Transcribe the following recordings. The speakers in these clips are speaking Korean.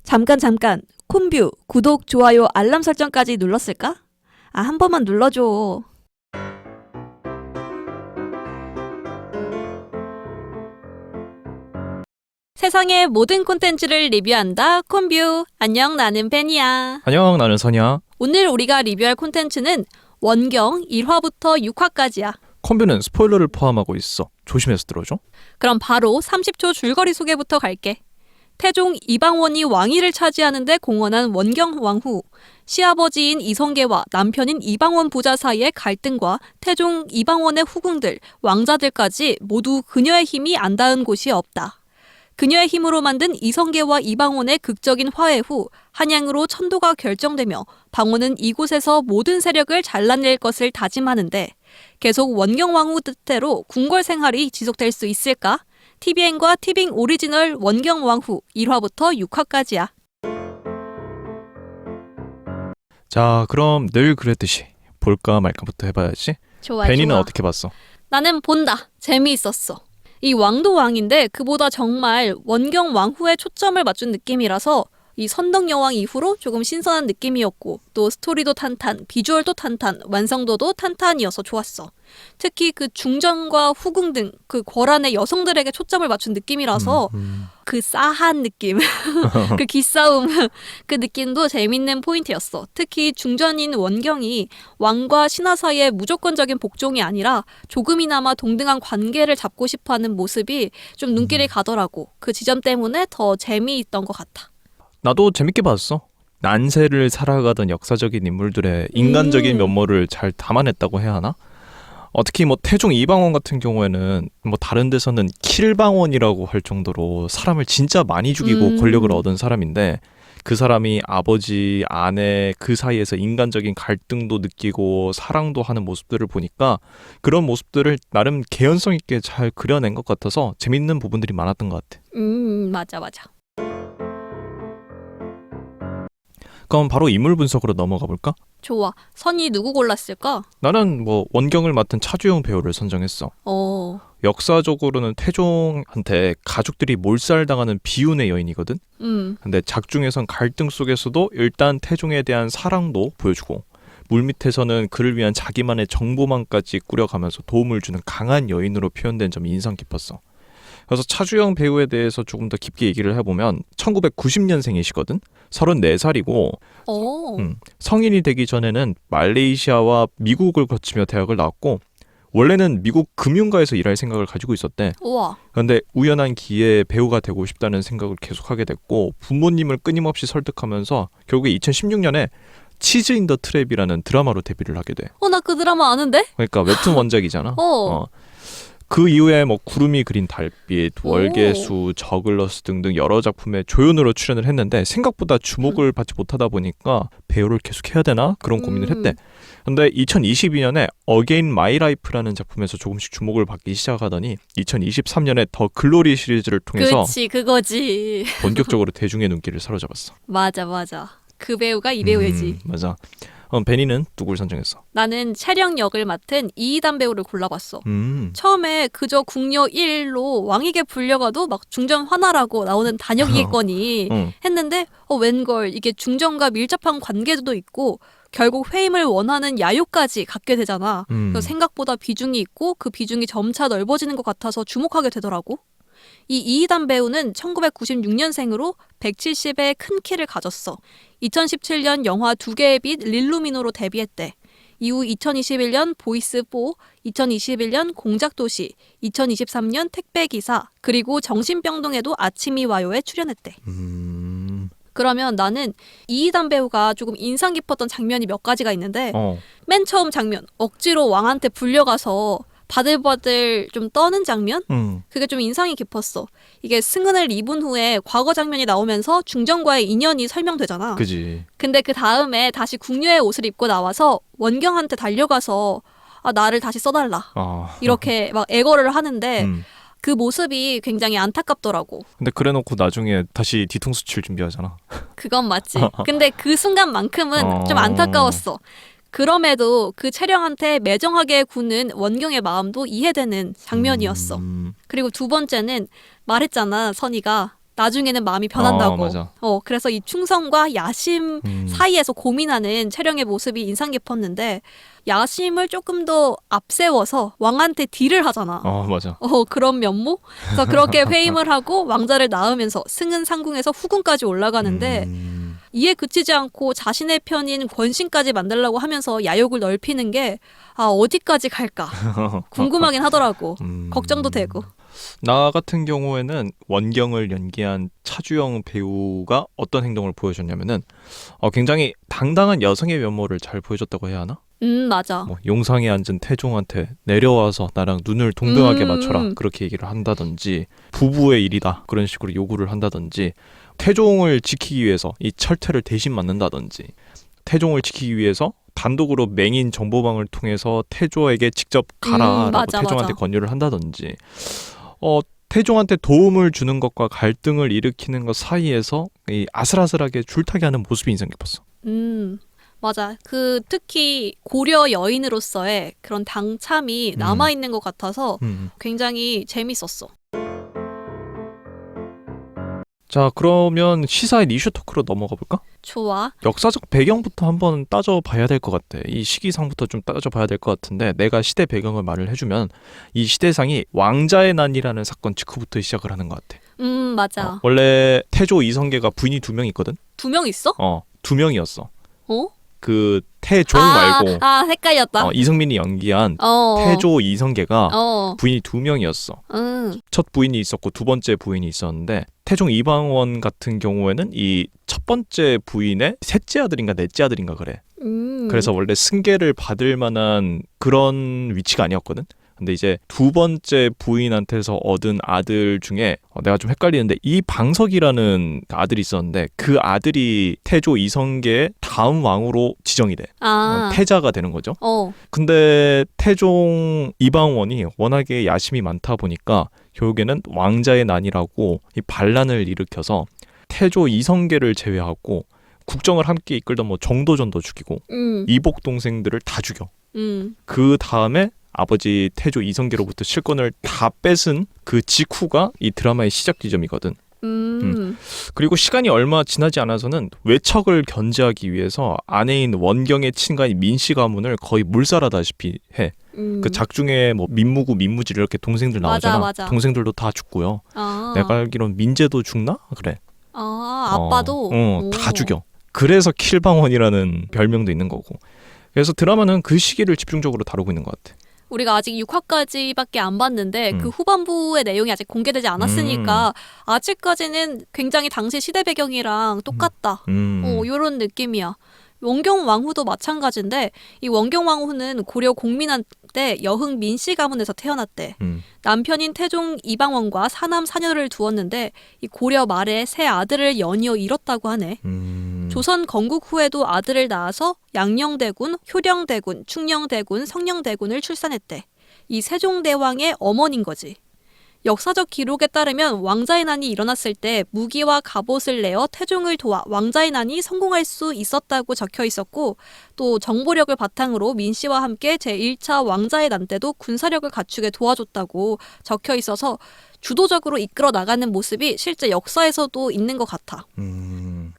잠깐. 콤뷰, 구독, 좋아요, 알람 설정까지 눌렀을까? 한 번만 눌러줘. 세상의 모든 콘텐츠를 리뷰한다. 콤뷰. 안녕, 나는 벤이야. 안녕, 나는 선이야. 오늘 우리가 리뷰할 콘텐츠는 원경 1화부터 6화까지야. 콤뷰는 스포일러를 포함하고 있어. 조심해서 들어줘. 그럼 바로 30초 줄거리 소개부터 갈게. 태종 이방원이 왕위를 차지하는데 공헌한 원경 왕후, 시아버지인 이성계와 남편인 이방원 부자 사이의 갈등과 태종 이방원의 후궁들, 왕자들까지 모두 그녀의 힘이 안 닿은 곳이 없다. 그녀의 힘으로 만든 이성계와 이방원의 극적인 화해 후 한양으로 천도가 결정되며 방원은 이곳에서 모든 세력을 잘라낼 것을 다짐하는데 계속 원경 왕후 뜻대로 궁궐 생활이 지속될 수 있을까? TVN과 티빙 오리지널 원경 왕후 1화부터 6화까지야. 자, 그럼 늘 그랬듯이 볼까 말까부터 해봐야지. 좋아, 베니는 좋아. 어떻게 봤어? 나는 본다. 재미있었어. 이 왕도 왕인데 그보다 정말 원경 왕후에 초점을 맞춘 느낌이라서 이 선덕여왕 이후로 조금 신선한 느낌이었고 또 스토리도 탄탄, 비주얼도 탄탄, 완성도도 탄탄이어서 좋았어. 특히 그 중전과 후궁 등 그 권한의 여성들에게 초점을 맞춘 느낌이라서 그 싸한 느낌, 그 기싸움, 그 느낌도 재밌는 포인트였어. 특히 중전인 원경이 왕과 신하 사이의 무조건적인 복종이 아니라 조금이나마 동등한 관계를 잡고 싶어하는 모습이 좀 눈길이 가더라고. 그 지점 때문에 더 재미있던 것 같아. 나도 재밌게 봤어. 난세를 살아가던 역사적인 인물들의 인간적인 면모를 잘 담아냈다고 해야 하나? 특히 태종 이방원 같은 경우에는 다른 데서는 킬방원이라고 할 정도로 사람을 진짜 많이 죽이고 권력을 얻은 사람인데 그 사람이 아버지, 아내 그 사이에서 인간적인 갈등도 느끼고 사랑도 하는 모습들을 보니까 그런 모습들을 나름 개연성 있게 잘 그려낸 것 같아서 재밌는 부분들이 많았던 것 같아. 맞아. 그럼 바로 인물 분석으로 넘어가 볼까? 좋아. 선이 누구 골랐을까? 나는 원경을 맡은 차주영 배우를 선정했어. 역사적으로는 태종한테 가족들이 몰살당하는 비운의 여인이거든. 근데 작중에선 갈등 속에서도 일단 태종에 대한 사랑도 보여주고 물밑에서는 그를 위한 자기만의 정보망까지 꾸려가면서 도움을 주는 강한 여인으로 표현된 점이 인상 깊었어. 그래서 차주영 배우에 대해서 조금 더 깊게 얘기를 해보면 1990년생이시거든. 34살이고 성인이 되기 전에는 말레이시아와 미국을 거치며 대학을 나왔고 원래는 미국 금융가에서 일할 생각을 가지고 있었대. 우와. 그런데 우연한 기회에 배우가 되고 싶다는 생각을 계속하게 됐고 부모님을 끊임없이 설득하면서 결국에 2016년에 치즈 인 더 트랩이라는 드라마로 데뷔를 하게 돼. 나 그 드라마 아는데? 그러니까 웹툰 원작이잖아. 그 이후에 구름이 그린 달빛, 월계수, 저글러스 등등 여러 작품에 조연으로 출연을 했는데 생각보다 주목을 받지 못하다 보니까 배우를 계속 해야 되나? 그런 고민을 했대. 근데 2022년에 어게인 마이 라이프라는 작품에서 조금씩 주목을 받기 시작하더니 2023년에 더 글로리 시리즈를 통해서 그치, 그거지. 본격적으로 대중의 눈길을 사로잡았어. 맞아. 그 배우가 이 배우지. 맞아. 베니는 누굴 선정했어? 나는 촬영 역을 맡은 이희단 배우를 골라봤어. 처음에 그저 궁녀 1로 왕에게 불려가도 막 중전 화나라고 나오는 단역이겠거니 했는데 웬걸 이게 중전과 밀접한 관계도 있고 결국 회임을 원하는 야요까지 갖게 되잖아. 그래서 생각보다 비중이 있고 그 비중이 점차 넓어지는 것 같아서 주목하게 되더라고. 이 이희단 배우는 1996년생으로 170의 큰 키를 가졌어. 2017년 영화 2개의 빛 릴루미노로 데뷔했대. 이후 2021년 보이스4, 2021년 공작도시, 2023년 택배기사, 그리고 정신병동에도 아침이 와요에 출연했대. 그러면 나는 이희단 배우가 조금 인상 깊었던 장면이 몇 가지가 있는데 맨 처음 장면, 억지로 왕한테 불려가서 바들바들 좀 떠는 장면? 그게 좀 인상이 깊었어. 이게 승은을 입은 후에 과거 장면이 나오면서 중전과의 인연이 설명되잖아. 그지. 근데 그 다음에 다시 궁녀의 옷을 입고 나와서 원경한테 달려가서 나를 다시 써달라. 이렇게 막 애걸을 하는데 그 모습이 굉장히 안타깝더라고. 근데 그래놓고 나중에 다시 뒤통수 칠 준비하잖아. 그건 맞지. 근데 그 순간만큼은 좀 안타까웠어. 그럼에도 그 채령한테 매정하게 구는 원경의 마음도 이해되는 장면이었어. 그리고 두 번째는 말했잖아, 선이가. 나중에는 마음이 변한다고. 맞아. 그래서 이 충성과 야심 사이에서 고민하는 채령의 모습이 인상 깊었는데 야심을 조금 더 앞세워서 왕한테 딜을 하잖아. 맞아. 그런 면모? 그래서 그렇게 회임을 하고 왕자를 낳으면서 승은 상궁에서 후궁까지 올라가는데 이에 그치지 않고 자신의 편인 권신까지 만들려고 하면서 야욕을 넓히는 게 어디까지 갈까 궁금하긴 하더라고. 걱정도 되고. 나 같은 경우에는 원경을 연기한 차주영 배우가 어떤 행동을 보여줬냐면은 굉장히 당당한 여성의 면모를 잘 보여줬다고 해야 하나? 맞아. 뭐 용상에 앉은 태종한테 내려와서 나랑 눈을 동등하게 맞춰라 그렇게 얘기를 한다든지 부부의 일이다 그런 식으로 요구를 한다든지 태종을 지키기 위해서 이 철퇴를 대신 맞는다든지 태종을 지키기 위해서 단독으로 맹인 정보방을 통해서 태조에게 직접 가라라고 맞아, 태종한테 맞아. 권유를 한다든지 태종한테 도움을 주는 것과 갈등을 일으키는 것 사이에서 이 아슬아슬하게 줄타기 하는 모습이 인상 깊었어. 맞아. 특히 고려 여인으로서의 그런 당참이 남아있는 것 같아서 굉장히 재밌었어. 자, 그러면 시사의 이슈 토크로 넘어가 볼까? 좋아. 역사적 배경부터 한번 따져봐야 될 것 같아. 이 시기상부터 좀 따져봐야 될 것 같은데 내가 시대 배경을 말을 해주면 이 시대상이 왕자의 난이라는 사건 직후부터 시작을 하는 것 같아. 맞아. 원래 태조 이성계가 부인이 2명 있거든? 2명 있어? 2명이었어. 그 태종 말고 헷갈렸다. 이승민이 연기한 태조 이성계가 부인이 2명이었어. 첫 부인이 있었고 두 번째 부인이 있었는데 태종 이방원 같은 경우에는 이 첫 번째 부인의 셋째 아들인가 넷째 아들인가 그래. 그래서 원래 승계를 받을 만한 그런 위치가 아니었거든. 근데 이제 두 번째 부인한테서 얻은 아들 중에 내가 좀 헷갈리는데 이방석이라는 아들이 있었는데 그 아들이 태조 이성계의 다음 왕으로 지정이 돼. 태자가 되는 거죠. 근데 태종 이방원이 워낙에 야심이 많다 보니까 결국에는 왕자의 난이라고 이 반란을 일으켜서 태조 이성계를 제외하고 국정을 함께 이끌던 뭐 정도전도 죽이고 이복 동생들을 다 죽여. 그 다음에 아버지 태조 이성계로부터 실권을 다 뺏은 그 직후가 이 드라마의 시작 지점이거든. 그리고 시간이 얼마 지나지 않아서는 외척을 견제하기 위해서 아내인 원경의 친가인 민씨 가문을 거의 물살하다시피 해. 그 작중에 뭐 민무구, 민무질 이렇게 동생들 나오잖아. 맞아. 동생들도 다 죽고요. 내가 알기로는 민재도 죽나? 그래. 아빠도? 다 죽여. 그래서 킬방원이라는 별명도 있는 거고. 그래서 드라마는 그 시기를 집중적으로 다루고 있는 것 같아. 우리가 아직 6화까지밖에 안 봤는데 그 후반부의 내용이 아직 공개되지 않았으니까 아직까지는 굉장히 당시 시대 배경이랑 똑같다. 이런 느낌이야. 원경 왕후도 마찬가지인데 이 원경 왕후는 고려 공민한테 여흥 민씨 가문에서 태어났대. 남편인 태종 이방원과 사남 사녀를 두었는데 이 고려 말에 세 아들을 연이어 잃었다고 하네. 조선 건국 후에도 아들을 낳아서 양녕대군, 효령대군, 충녕대군, 성녕대군을 출산했대. 이 세종대왕의 어머니인 거지. 역사적 기록에 따르면 왕자의 난이 일어났을 때 무기와 갑옷을 내어 태종을 도와 왕자의 난이 성공할 수 있었다고 적혀 있었고 또 정보력을 바탕으로 민씨와 함께 제1차 왕자의 난 때도 군사력을 갖추게 도와줬다고 적혀 있어서 주도적으로 이끌어 나가는 모습이 실제 역사에서도 있는 것 같아.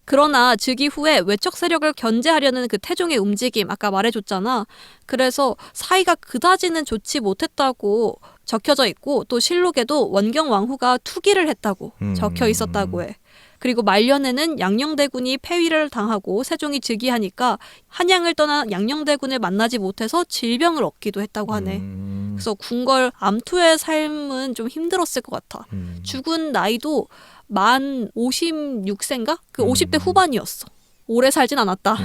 그러나 즉위 후에 외척 세력을 견제하려는 그 태종의 움직임 아까 말해줬잖아. 그래서 사이가 그다지는 좋지 못했다고 적혀져 있고 또 실록에도 원경 왕후가 투기를 했다고 적혀 있었다고 해. 그리고 말년에는 양녕대군이 폐위를 당하고 세종이 즉위하니까 한양을 떠난 양녕대군을 만나지 못해서 질병을 얻기도 했다고 하네. 그래서 궁궐 암투의 삶은 좀 힘들었을 것 같아. 죽은 나이도 만 56세인가? 그 50대 후반이었어. 오래 살진 않았다.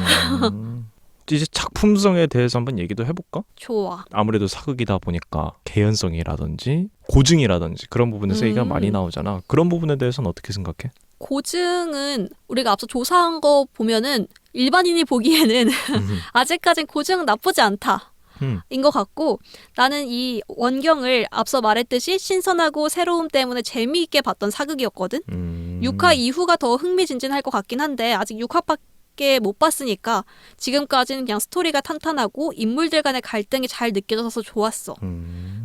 이제 작품성에 대해서 한번 얘기도 해볼까? 좋아. 아무래도 사극이다 보니까 개연성이라든지 고증이라든지 그런 부분에서 얘기가 많이 나오잖아. 그런 부분에 대해서는 어떻게 생각해? 고증은 우리가 앞서 조사한 거 보면은 일반인이 보기에는 아직까진 고증은 나쁘지 않다. 인 것 같고 나는 이 원경을 앞서 말했듯이 신선하고 새로움 때문에 재미있게 봤던 사극이었거든. 6화 이후가 더 흥미진진할 것 같긴 한데 아직 6화밖에 못 봤으니까 지금까지는 그냥 스토리가 탄탄하고 인물들 간의 갈등이 잘 느껴져서 좋았어.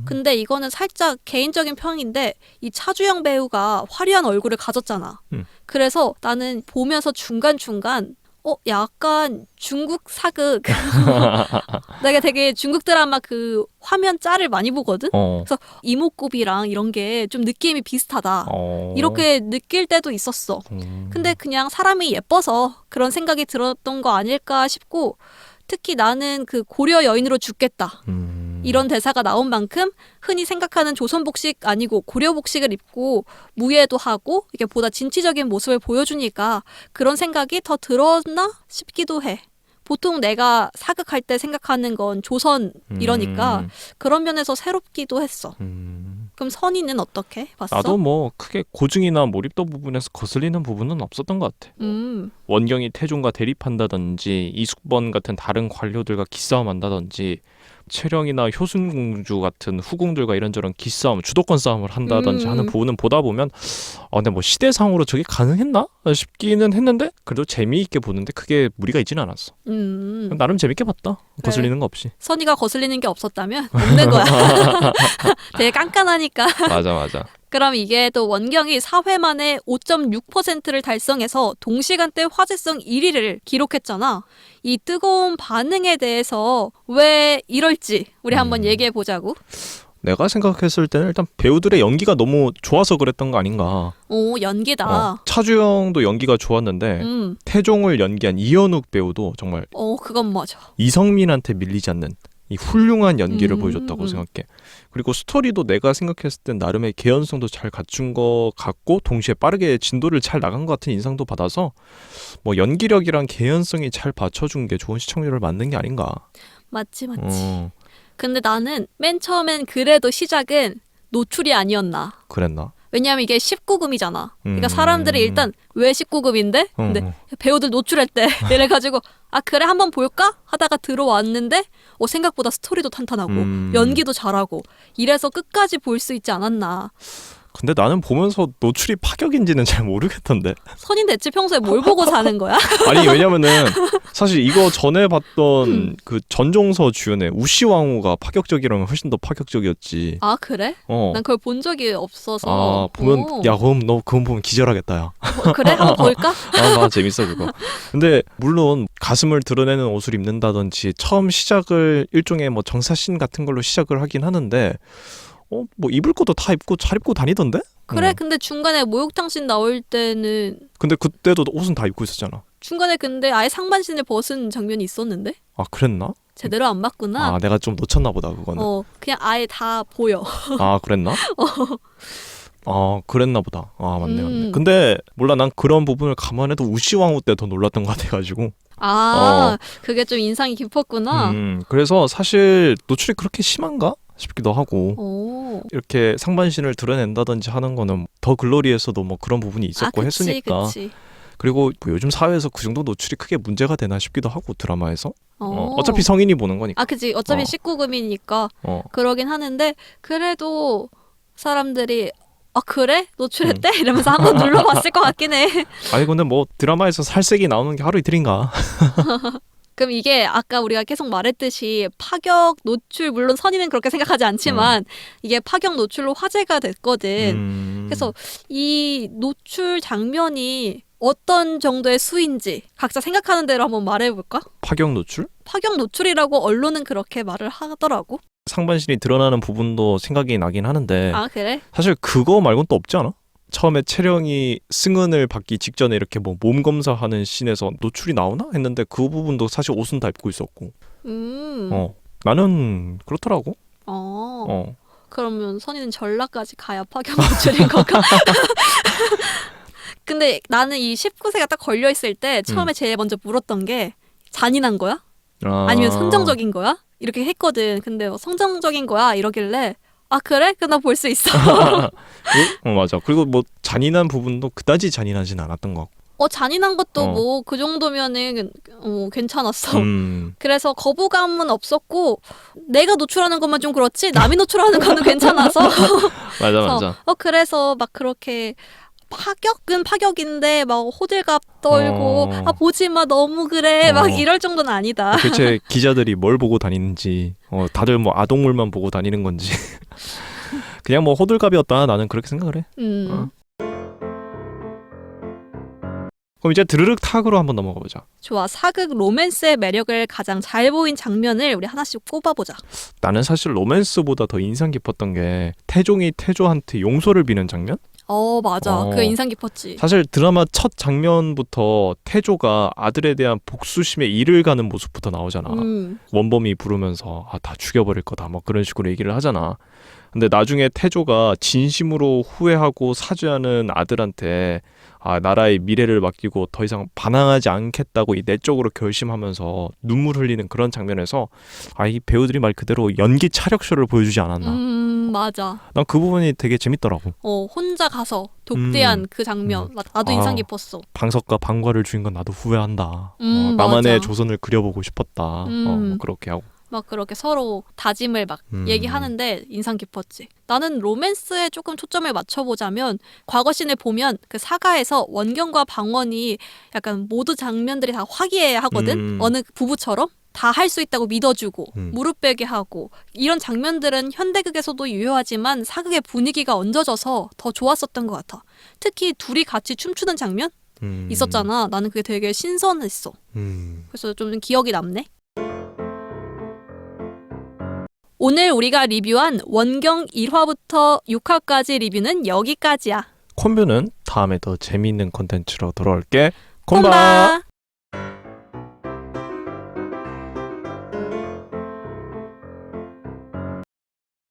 근데 이거는 살짝 개인적인 평인데 이 차주영 배우가 화려한 얼굴을 가졌잖아. 그래서 나는 보면서 중간중간 약간 중국 사극. 내가 되게 중국 드라마 그 화면 짤을 많이 보거든? 그래서 이목구비랑 이런 게 좀 느낌이 비슷하다. 이렇게 느낄 때도 있었어. 근데 그냥 사람이 예뻐서 그런 생각이 들었던 거 아닐까 싶고, 특히 나는 그 고려 여인으로 죽겠다. 이런 대사가 나온 만큼 흔히 생각하는 조선 복식 아니고 고려 복식을 입고 무예도 하고 이게 보다 진취적인 모습을 보여주니까 그런 생각이 더 들었나 싶기도 해. 보통 내가 사극할 때 생각하는 건 조선 이러니까 그런 면에서 새롭기도 했어. 그럼 선이는 어떻게 봤어? 나도 뭐 크게 고증이나 몰입도 부분에서 거슬리는 부분은 없었던 것 같아. 원경이 태종과 대립한다든지 이숙번 같은 다른 관료들과 기싸움한다든지 채령이나 효순공주 같은 후궁들과 이런저런 기싸움, 주도권 싸움을 한다든지 하는 부분은 보다 보면 근데 뭐 시대상으로 저게 가능했나 싶기는 했는데 그래도 재미있게 보는데 크게 무리가 있지는 않았어. 나름 재밌게 봤다. 거슬리는 거 없이. 선이가 거슬리는 게 없었다면 없는 거야. 되게 깐깐하니까. 맞아. 그럼 이게 또 원경이 4회 만에 5.6%를 달성해서 동시간대 화제성 1위를 기록했잖아. 이 뜨거운 반응에 대해서 왜 이럴지 우리 한번 얘기해 보자고. 내가 생각했을 때는 일단 배우들의 연기가 너무 좋아서 그랬던 거 아닌가. 오, 연기다. 차주영도 연기가 좋았는데 태종을 연기한 이현욱 배우도 정말 그건 맞아. 이성민한테 밀리지 않는 이 훌륭한 연기를 보여줬다고 생각해. 그리고 스토리도 내가 생각했을 땐 나름의 개연성도 잘 갖춘 것 같고 동시에 빠르게 진도를 잘 나간 것 같은 인상도 받아서 뭐 연기력이랑 개연성이 잘 받쳐준 게 좋은 시청률을 만든 게 아닌가. 맞지. 근데 나는 맨 처음엔 그래도 시작은 노출이 아니었나. 그랬나? 왜냐하면 이게 19금이잖아. 그러니까 사람들이 일단 왜 19금인데? 근데 배우들 노출했대. 이래가지고 그래 한번 볼까? 하다가 들어왔는데 생각보다 스토리도 탄탄하고 연기도 잘하고 이래서 끝까지 볼 수 있지 않았나. 근데 나는 보면서 노출이 파격인지는 잘 모르겠던데. 선인 대체 평소에 뭘 보고 사는 거야? 아니 왜냐면은 사실 이거 전에 봤던 그 전종서 주연의 우시왕후가 파격적이라면 훨씬 더 파격적이었지. 아 그래? 난 그걸 본 적이 없어서. 보면 그럼 너 그건 보면 기절하겠다 야. 그래? 한번 볼까? 나 재밌어 그거. 근데 물론 가슴을 드러내는 옷을 입는다든지 처음 시작을 일종의 뭐 정사신 같은 걸로 시작을 하긴 하는데 뭐 입을 것도 다 입고 잘 입고 다니던데? 그래. 근데 중간에 목욕탕씬 나올 때는 근데 그때도 옷은 다 입고 있었잖아. 중간에 근데 아예 상반신을 벗은 장면이 있었는데? 그랬나? 제대로 안 봤구나. 내가 좀 놓쳤나 보다 그거는. 그냥 아예 다 보여. 그랬나? 그랬나 보다. 맞네. 근데 몰라 난 그런 부분을 감안해도 우시왕후 때 더 놀랐던 것 같아가지고. 그게 좀 인상이 깊었구나. 그래서 사실 노출이 그렇게 심한가? 싶기도 하고 이렇게 상반신을 드러낸다든지 하는 거는 더 글로리에서도 뭐 그런 부분이 있었고 했으니까. 그치. 그리고 뭐 요즘 사회에서 그 정도 노출이 크게 문제가 되나 싶기도 하고 드라마에서 어차피 성인이 보는 거니까. 그치. 어차피 19금이니까 그러긴 하는데 그래도 사람들이 그래? 노출했대? 이러면서 한번 눌러봤을 것 같긴 해. 아니 근데 뭐 드라마에서 살색이 나오는 게 하루 이틀인가. 그럼 이게 아까 우리가 계속 말했듯이 파격 노출, 물론 선의는 그렇게 생각하지 않지만 이게 파격 노출로 화제가 됐거든. 그래서 이 노출 장면이 어떤 정도의 수인지 각자 생각하는 대로 한번 말해볼까? 파격 노출? 파격 노출이라고 언론은 그렇게 말을 하더라고. 상반신이 드러나는 부분도 생각이 나긴 하는데 그래? 사실 그거 말고는 또 없지 않아? 처음에 채령이 승은을 받기 직전에 이렇게 뭐 몸 검사하는 씬에서 노출이 나오나 했는데 그 부분도 사실 옷은 다 입고 있었고. 나는 그렇더라고. 그러면 선이는 전라까지 가야 파격 노출인 건가? 근데 나는 이 19세가 딱 걸려있을 때 처음에 제일 먼저 물었던 게 잔인한 거야? 아니면 선정적인 거야? 이렇게 했거든. 근데 성정적인 거야 이러길래 그래? 그나 볼 수 있어. 맞아. 그리고 뭐 잔인한 부분도 그다지 잔인하진 않았던 것 같고. 잔인한 것도 뭐 그 정도면은 괜찮았어. 그래서 거부감은 없었고 내가 노출하는 것만 좀 그렇지 남이 노출하는 거는 괜찮아서. 맞아. 그래서 막 그렇게 파격은 파격인데 막 호들갑 떨고 보지 마 너무 그래 막 이럴 정도는 아니다. 대체 기자들이 뭘 보고 다니는지 다들 뭐 아동물만 보고 다니는 건지 그냥 뭐 호들갑이었다 나는 그렇게 생각을 해. 그럼 이제 드르륵 탁으로 한번 넘어가 보자. 좋아. 사극 로맨스의 매력을 가장 잘 보인 장면을 우리 하나씩 꼽아보자. 나는 사실 로맨스보다 더 인상 깊었던 게 태종이 태조한테 용서를 비는 장면? 맞아. 그거 인상 깊었지. 사실 드라마 첫 장면부터 태조가 아들에 대한 복수심에 이를 가는 모습부터 나오잖아. 원범이 부르면서 다 죽여버릴 거다 뭐 그런 식으로 얘기를 하잖아. 근데 나중에 태조가 진심으로 후회하고 사죄하는 아들한테 나라의 미래를 맡기고 더 이상 반항하지 않겠다고 이 내적으로 결심하면서 눈물 흘리는 그런 장면에서 이 배우들이 말 그대로 연기 차력쇼를 보여주지 않았나. 맞아. 난 그 부분이 되게 재밌더라고. 혼자 가서 독대한 그 장면. 나도 인상 깊었어. 방석과 방과를 죽인 건 나도 후회한다. 나만의 맞아. 조선을 그려보고 싶었다. 뭐 그렇게 하고. 막 그렇게 서로 다짐을 막 얘기하는데 인상 깊었지. 나는 로맨스에 조금 초점을 맞춰보자면 과거 씬을 보면 그 사가에서 원경과 방원이 약간 모두 장면들이 다 화기애애하거든. 어느 부부처럼 다 할 수 있다고 믿어주고 무릎 베게 하고 이런 장면들은 현대극에서도 유효하지만 사극의 분위기가 얹어져서 더 좋았었던 것 같아. 특히 둘이 같이 춤추는 장면 있었잖아. 나는 그게 되게 신선했어. 그래서 좀 기억이 남네. 오늘 우리가 리뷰한 원경 1화부터 6화까지 리뷰는 여기까지야. 콤뷰는 다음에 더 재미있는 콘텐츠로 돌아올게. 콤바!